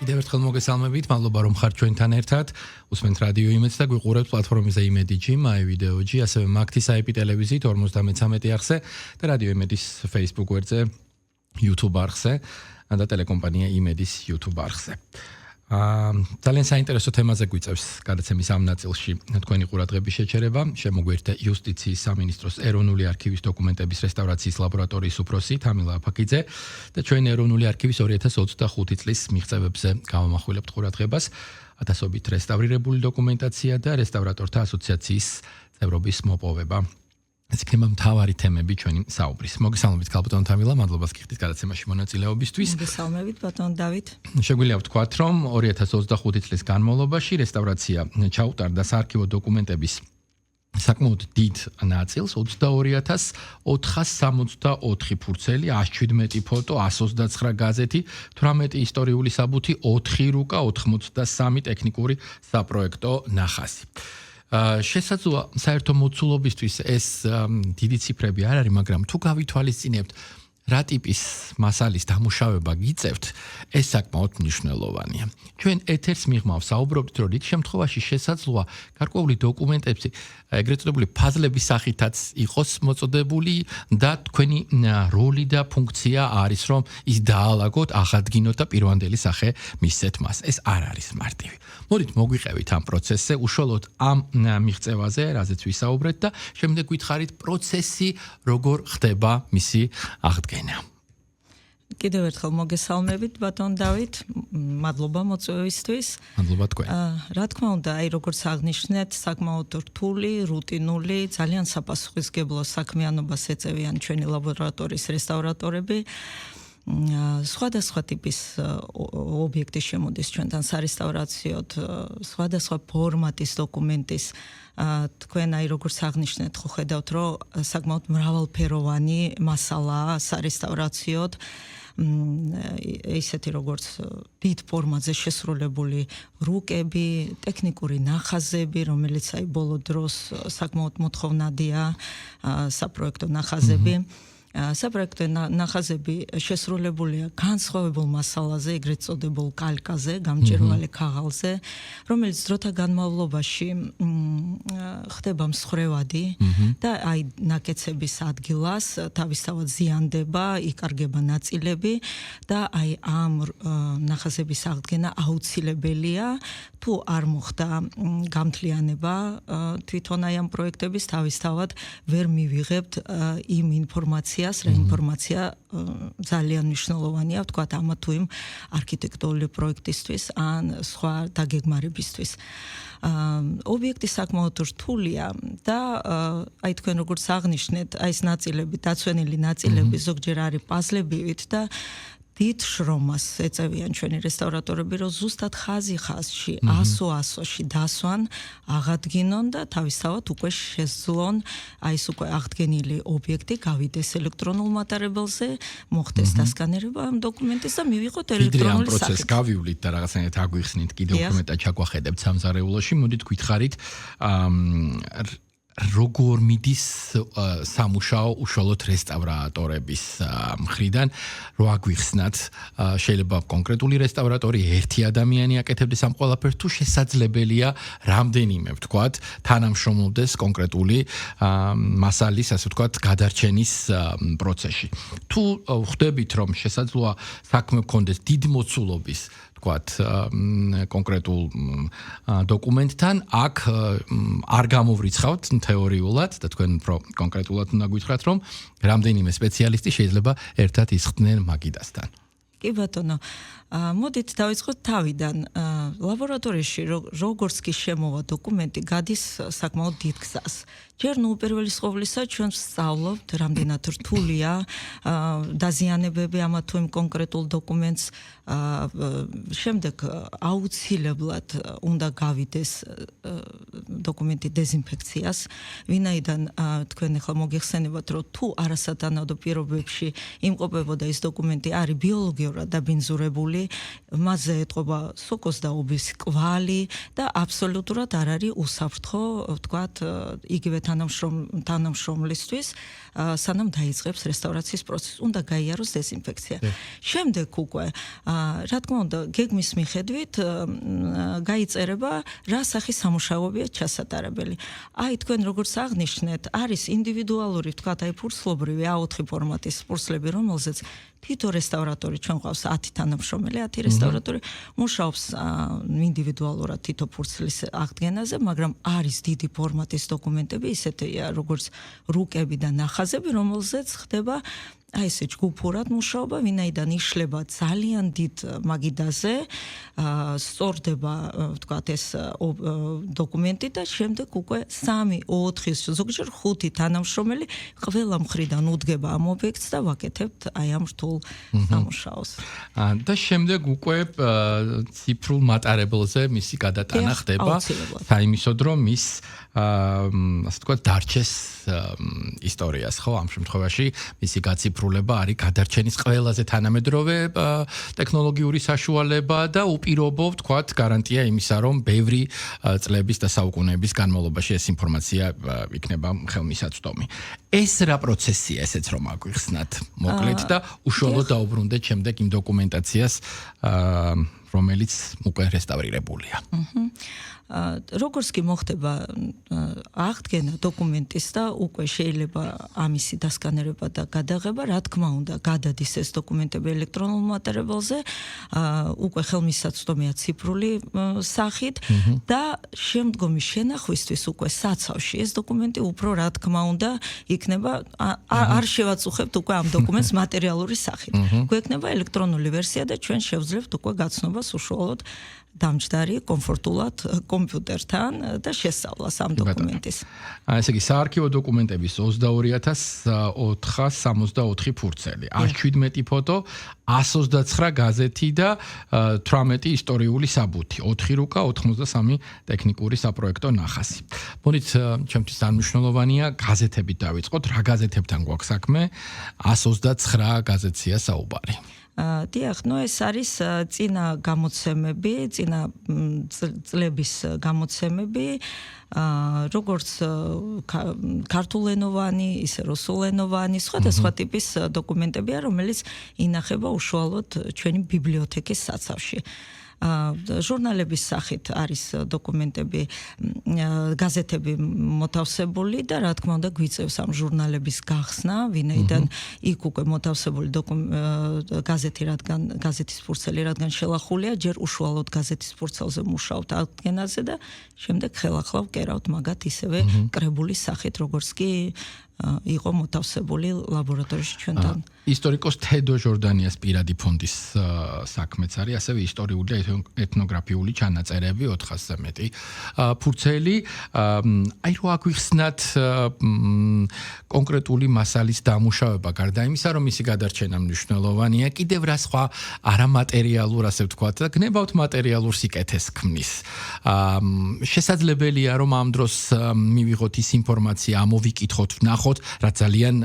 კიდევ ერთხელ მოგესალმებით, მადლობა რომ ხართ ჩვენთან ერთად. უსმენთ რადიო იმედს და გვიყურებთ პლატფორმაზე იმედი.gr, MyVideo.gr, ასევე მაგთის IP ტელევიზიით 53 არხზე და რადიო იმედის Facebook გვერდზე, YouTube არხზე და ტელეკომპანია იმედის YouTube არხზე. ძალიან საინტერესო თემაზე გვიწევს გადაცემის ამ ნაწილში თქვენი ყურადღების შეჩერება. შემოგვერთა იუსტიციის სამინისტროს ეროვნული არქივის დოკუმენტების რესტავრაციის ლაბორატორიის უფროსი თამილა აფაკიძე და ჩვენი ეროვნული არქივის 2025 წლის მიღწევებზე გავამახვილებთ ყურადღებას. ათასობით რესტავრირებული დოკუმენტაცია და რესტავრატორთა ასოციაციის წევრობის მოპოვება. ეს იქნება მთავარი თემები ჩვენი საუბრის. მოგესალმებით ბატონ თამილა, მადლობა გიხდით გადაცემაში მონაწილეობისთვის. მოგესალმებით ბატონ დავით. შეგვიძლია ვთქვათ, რომ 2025 წლის განმავლობაში რესტავრაცია ჩაუტარდა საარქივო დოკუმენტების საკმაოდ დიდ ნაწილს, 22464 ფურცელი, 117 ფოტო, 129 გაზეთი, 18 ისტორიული საბუთი, 4 რუკა, 83 ტექნიკური საპროექტო ნახაზი. შესაძლოა საერთო მოცულობისთვის ეს დიდი ციფრები არ არის, მაგრამ თუ გავითვალისწინებთ რა ტიპის მასალის დამუშავება გიწევთ, ეს საკმაოდ მნიშვნელოვანია. ჩვენ ეთერს მიღმავს საუბრობთ, რომ რიგ შემთხვევაში შესაძლოა გარკვეული დოკუმენტები ეგრეთ წოდებული ფაზლების სახითაც იყოს მოწოდებული და თქვენი როლი და ფუნქცია არის, რომ ის დაალაგოთ, აღადგინოთ და პირვანდელი სახე მისცეთ მას. ეს არ არის მარტივი. მოდით მოგვიყევით ამ პროცესზე, უშუალოდ ამ მიღწევაზე, რაზეც ვისაუბრეთ და შემდეგ გითხარით პროცესი როგორ ხდება მისი აღდგენა. კიდევ ერთხელ მოგესალმებით ბატონ დავით, მადლობა მოწვევისთვის. მადლობა თქვენ. რა თქმა უნდა, როგორც აღნიშნეთ, საკმაოდ რთული, რუტინული, ძალიან საპასუხისმგებლო საქმიანობას ეწევიან ჩვენი ლაბორატორიის რესტავრატორები. სხვადასხვა ტიპის ობიექტი შემოდის ჩვენთან სარესტავრაციოდ, სხვადასხვა ფორმატის დოკუმენტის. თქვენ როგორც აღნიშნეთ, ხო ხედავთ, რომ საკმაოდ მრავალფეროვანი მასალაა სარესტავრაციოდ. ისეთი როგორც დიდ ფორმატზე შესრულებული რუკები, ტექნიკური ნახაზები, რომელიც ბოლო დროს საკმაოდ მოთხოვნადია, საპროექტო ნახაზები. საპროექტო ნახაზები შესრულებულია განსხვავებულ მასალაზე, ეგრეთ წოდებულ კალკაზე, გამჭვირვალე ქაღალდზე, რომელიც დროთა განმავლობაში ხდება მსხვერვადი და ნაკეცების ადგილას თავისთავად ზიანდება, იკარგება ნაწილები და ამ ნახაზების აღდგენა აუცილებელია. თუ არ მოხდა გამთლიანება თვითონ ამ პროექტების, თავისთავად ვერ მივიღებთ იმ ინფორმაციას, რა ინფორმაცია ძალიან მნიშვნელოვანია, ვთქვათ, ამ თუ იმ არქიტექტურული პროექტისთვის ან სხვა დაგეგმარებისთვის. ობიექტი საკმაოდ რთულია და თქვენ როგორც აღნიშნეთ, ეს ნაწილები, დაცვენილი ნაწილები ზოგჯერ არის პაზლებივით და დიდ შრომას ეწევიან ჩვენი რესტავრატორები, რომ ზუსტად ხაზი-ხაზში, ასო-ასოში დასვან, აღადგინონ და თავისთავად უკვე შეძლონ ეს უკვე აღდგენილი ობიექტი გავიდეს ელექტრონულ მატარებელზე, მოხდეს დასკანერება ამ დოკუმენტის და მივიღოთ ელექტრონული სახით. პროცესს გავივლით და რაღაცნაირად აგვიხსნით კიდევ უფრო მეტად ჩაგვახედებთ სამზარეულოში, მოდით გითხარით როგორ მიდის სამუშაო უშუალოდ რესტავრატორების მხრიდან, რო აგვიხსნათ, შეიძლება კონკრეტული რესტავრატორი ერთი ადამიანი აკეთებდეს ამ ყველაფერს, თუ შესაძლებელია რამდენიმე, ვთქვათ, თანამშრომლობდეს კონკრეტული მასალის, ასე ვთქვათ, გადარჩენის პროცესში. თუ ხვდებით, რომ შესაძლოა საქმე გქონდეს დიდი მოცულობის კონკრეტულ დოკუმენტთან, აქ არ გამოვრიცხავთ თეორიულად და თქვენ უფრო კონკრეტულად უნდა გითხრათ, რომ რამდენიმე სპეციალისტი შეიძლება ერთად ისხდნენ მაგიდასთან. კი ბატონო, მოდით დავიწყოთ თავიდან. ლაბორატორიაში როგორც კი შემოვა დოკუმენტი, გადის საკმაოდ დიდ გზას. ჯერ პირველი ყოვლისა ჩვენ ვსწავლობთ, რამდენად რთულია დაზიანებები ამა თუ იმ კონკრეტულ დოკუმენტს. შემდეგ აუცილებლად უნდა გავიდეს დოკუმენტი დეზინფექციას, ვინაიდან თქვენ ახლა მოგიხსენებათ, რომ თუ არასათანადო პირობებში იმყოფებოდა ეს დოკუმენტი არის ბიოლოგიურად დაბინძურებული, მასზე ეტყობა სოკოს და მუშაობის კვალი და აბსოლუტურად არ არის უსაფრთხო, ვთქვათ, იგივე თანამშრომლისთვის, სანამ დაიწყებს რესტავრაციის პროცესი, უნდა გაიაროს დეზინფექცია. შემდეგ უკვე, რა თქმა უნდა, გეგმის მიხედვით გაიწერება რა სახის სამუშაოებია ჩასატარებელი. აი თქვენ როგორც აღნიშნეთ, არის ინდივიდუალური, ვთქვათ, აი ფურცლობრივი A4 ფორმატის ფურცლები, რომელზეც თითო რესტავრატორი ჩვენ ყავს 10 თანამშრომელი, 10 რესტავრატორი მუშაობს ინდივიდუალურად თითო ფურცლის აღდგენაზე, მაგრამ არის დიდი ფორმატის დოკუმენტები, ისეთია როგორც რუკები და ნახაზები, რომელზეც ხდება აი ესე ჯგუფურად მუშაობა, ვინაიდან იშლება ძალიან დიდ მაგიდაზე, სწორდება, ვთქვათ, ეს დოკუმენტი და შემდეგ უკვე 3-4, ზოგჯერ 5 თანამშრომელი ყველა მხრიდან უდგება ამ ობიექტს და ვაკეთებთ აი ამ რთულ სამუშაოს. და შემდეგ უკვე ციფრულ მატარებელზე მისი გადატანა ხდება, საიმისოდ რომ ის ასე ვთქვათ, დარჩეს ისტორიას, ხო, ამ შემთხვევაში მისი გაციფრულება არის გადარჩენის ყველაზე თანამედროვე ტექნოლოგიური საშუალება და უპირობო, ვთქვათ, გარანტია იმისა, რომ ბევრი წლების და საუკუნეების განმავლობაში ეს ინფორმაცია იქნება ხელმისაწვდომი. ეს რა პროცესია, ესეც რომ აგვიხსნათ, მოკლედ და უშუალოდ დაუბრუნდეთ შემდეგ იმ დოკუმენტაციას, რომელიც უკვე რესტავრირებულია. როგორც კი მოხდება აღდგენა დოკუმენტის და უკვე შეიძლება ამისი დასკანერება და გადაღება, რა თქმა უნდა, გადადის ეს დოკუმენტები ელექტრონულ მატარებელზე, უკვე ხელმისაწვდომია ციფრული სახით და შემდგომი შენახვისთვის უკვე საცავში ეს დოკუმენტი უფრო რა თქმა უნდა იქნება არ შევაწუხებთ უკვე ამ დოკუმენტს მატერიალური სახით. გვექნება ელექტრონული ვერსია და ჩვენ შევძლებთ უკვე გაცნობას უშუალოდ დამჯდარი კომფორტულად კომპიუტერთან და შესწავლას ამ დოკუმენტის. ესე იგი, საარქივო დოკუმენტების 22464 ფურცელი, 117 ფოტო, 129 გაზეთი და 18 ისტორიული საბუთი, 4 რუკა, 83 ტექნიკური საპროექტო ნახაზი. მოდით, ჩემთვის მნიშვნელოვანია გაზეთებით დავიწყოთ, რა გაზეთებთან გვაქვს საქმე? 129 გაზეთია საუბარი. დიახ, ნუ ეს არის წინა გამოცემები, წინა წლების გამოცემები, როგორც ქართულენოვანი, ისე რუსულენოვანი, სხვადასხვა ტიპის დოკუმენტებია, რომელიც ინახება უშუალოდ ჩვენი ბიბლიოთეკის საცავში. ჟურნალების სახით არის დოკუმენტები, გაზეთები მოთავსებული და რა თქმა უნდა გვიწევს ამ ჟურნალების გახსნა, ვინაიდან იქ უკვე მოთავსებული გაზეთი, რადგან გაზეთის ფურცელი რადგან შელახულია, ჯერ უშუალოდ გაზეთის ფურცელზე მუშაობთ აღდგენაზე და შემდეგ ხელახლა ვკერავთ მაგათ ისევე კრებული სახით, როგორც კი იყო მოთავსებული ლაბორატორიაში ჩვენთან. ისტორიკოს თედო ჟორდანიას პირადი ფონდის საქმეც არის, ასევე ისტორიული და ეთნოგრაფიული ჩანაწერები 400-ზე მეტი ფურცელი. აი რო აგვიხსნათ კონკრეტული მასალის დამუშავება, გარდა იმისა, რომ მისი გადარჩენა მნიშვნელოვანია, კიდევ რა სხვა არამატერიალურ, ასე ვთქვათ, და გნებავთ მატერიალურ სიკეთეს ქმნის. შესაძლებელია, რომ ამ დროს მივიღოთ ის ინფორმაცია, ამოვიკითხოთ, ვნახოთ, რა ძალიან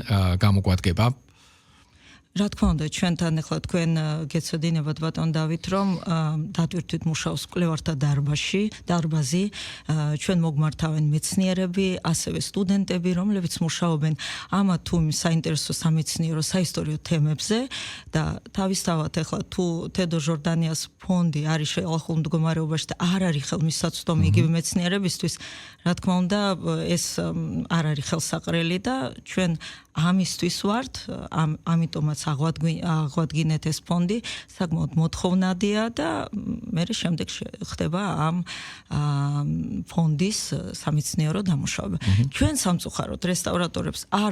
გამოგვადგება. რა თქმა უნდა, ჩვენთან ახლა თქვენ გეცოდინებათ ბატონ დავით, რომ დატვირთვით მუშაობს კვლევართა დარბაზი, ჩვენ მოგმართავენ მეცნიერები, ასევე სტუდენტები, რომლებიც მუშაობენ ამა თუ იმ საინტერესო სამეცნიერო, საისტორიო თემებზე და თავისთავად ახლა თუ თედო ჟორდანიას ფონდი არის შელახულ მდგომარეობაში და არ არის ხელმისაწვდომი იგივე მეცნიერებისთვის, რა თქმა უნდა, ეს არ არის ხელსაყრელი და ჩვენ ამისთვის ვართ, ამიტომაც აღვადგინეთ ეს ფონდი, საკმაოდ მოთხოვნადია და მე შემდეგ ხდება ამ ფონდის სამეცნიერო დამუშავება. ჩვენ სამწუხაროდ რესტავრატორებს არ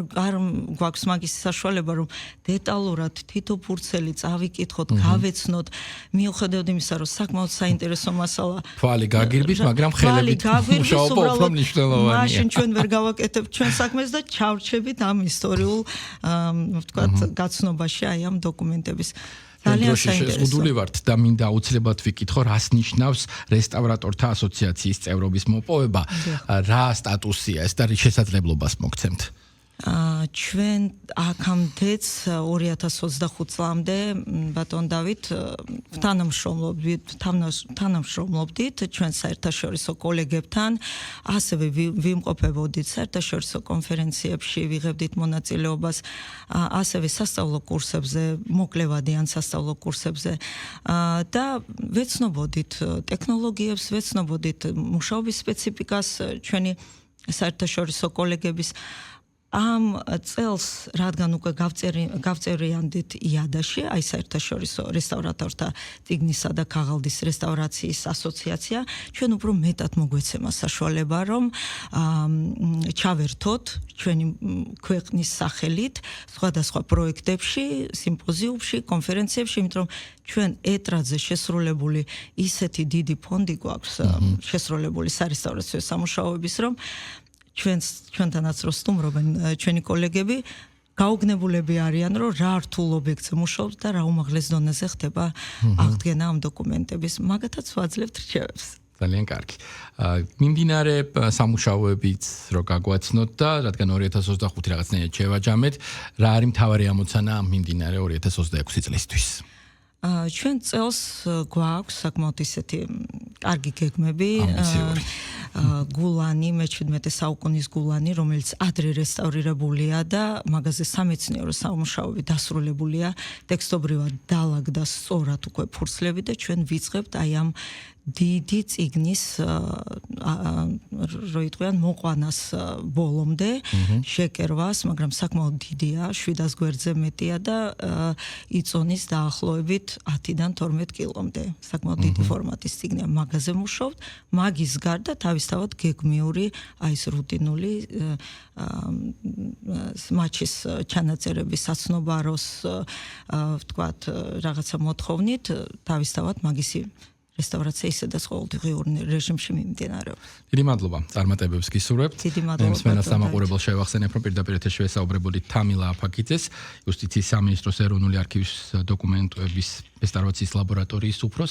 გვაქვს მაგის საშუალება, რომ დეტალურად თითო ფურცელი წავიკითხოთ, გავეცნოთ, მიუხედავად იმისა, რომ საკმაოდ საინტერესო მასალა. თვალი გაგირბის, მაგრამ ხელებით მუშაობა უფრო მნიშვნელოვანია. მაშინ ჩვენ ვერ გავაკეთებთ ჩვენ საქმეს და ჩავრჩებით ამ ისტორიულ, ვთქვათ, გაცნობაში აი ამ დოკუმენტების. ძალიან შეზღუდული ვართ და მინდა აუცილებლად ვიკითხო, რას ნიშნავს რესტავრატორთა ასოციაციის წევრობის მოპოვება, რა სტატუსია ეს და რის შესაძლებლობას მოგცემთ? ჩვენ აქამდეც 2025 წლამდე ბატონ დავით თანამშრომლობდით ჩვენ საერთაშორისო კოლეგებთან, ასევე ვიმყოფებოდით საერთაშორისო კონფერენციებში, ვიღებდით მონაწილეობას, ასევე სასწავლო კურსებზე, მოკლევადიან სასწავლო კურსებზე და ვეცნობოდით ტექნოლოგიებს, ვეცნობოდით მუშაობის სპეციფიკას ჩვენი საერთაშორისო კოლეგების. ამ წელს, რადგან უკვე გავწერიანდით იადაში, აი საერთაშორისო რესტავრატორთა წიგნისა და ქაღალდის რესტავრაციის ასოციაცია, ჩვენ უფრო მეტად მოგვეცემა საშუალება, რომ ჩავერთოთ ჩვენი ქვეყნის სახელით სხვადასხვა პროექტებში, სიმპოზიუმში, კონფერენციებში, იმიტომ რომ ჩვენ ეტრადზე შესრულებული ისეთი დიდი ფონდი გვაქვს შესრულებული სარესტავრაციო სამუშაოების, რომ ჩვენთანაც რო სტუმრობენ ჩვენი კოლეგები, გაუგნებულები არიან, რომ რა რთულ ობიექტზე მუშაობს და რა უმაღლეს დონეზე ხდება აღდგენა ამ დოკუმენტების. მაგათაც ვაძლევთ რჩევებს. ძალიან კარგი. მიმდინარე სამუშაოებიც რო გაგვაცნოთ და რადგან 2025 რაღაცნაირად შევაჯამეთ, რა არის მთავარი ამოცანა მიმდინარე 2026 წლისთვის? ჩვენ წელს გვაქვს საკმაოდ ისეთი კარგი გეგმები. გულანი, მე-17 საუკუნის გულანი, რომელიც ადრე რესტავრირებულია და მაგაზე სამეცნიერო სამუშაოები დასრულებულია, ტექსტობრივად დალაგდა სწორად უკვე ფურცლები და ჩვენ ვიწყებთ აი ამ დიდი წიგნის რო იტყვიან მოყვანას ბოლომდე შეკერვას, მაგრამ საკმაოდ დიდია, 700 გვერდზე მეტია და იწონის დაახლოებით 10-დან 12 კილომდე. საკმაოდ დიდი ფორმატის წიგნია, მაგაზე ვმუშაობთ. მაგის გარდა თავისთავად გეგმიური, აი ეს რუტინული მაჩის ჩანაწერები საცნობაროს, ვთქვათ, რაღაცა მოთხოვნით, თავისთავად მაგისი რესტავრაცია ისედაც ყოველდღიურ რეჟიმში მიმდინარეობს. დიდი მადლობა წარმატებებს გისურვებთ. დიდი მადლობა. მსმენელს სამაყურებელს შევახსენებ, რომ პირდაპირ ეთერში ვესაუბრებოდით თამილა აფაკიძეს, იუსტიციის სამინისტროს ეროვნული არქივის დოკუმენტების რესტავრაციის ლაბორატორიის უფროს.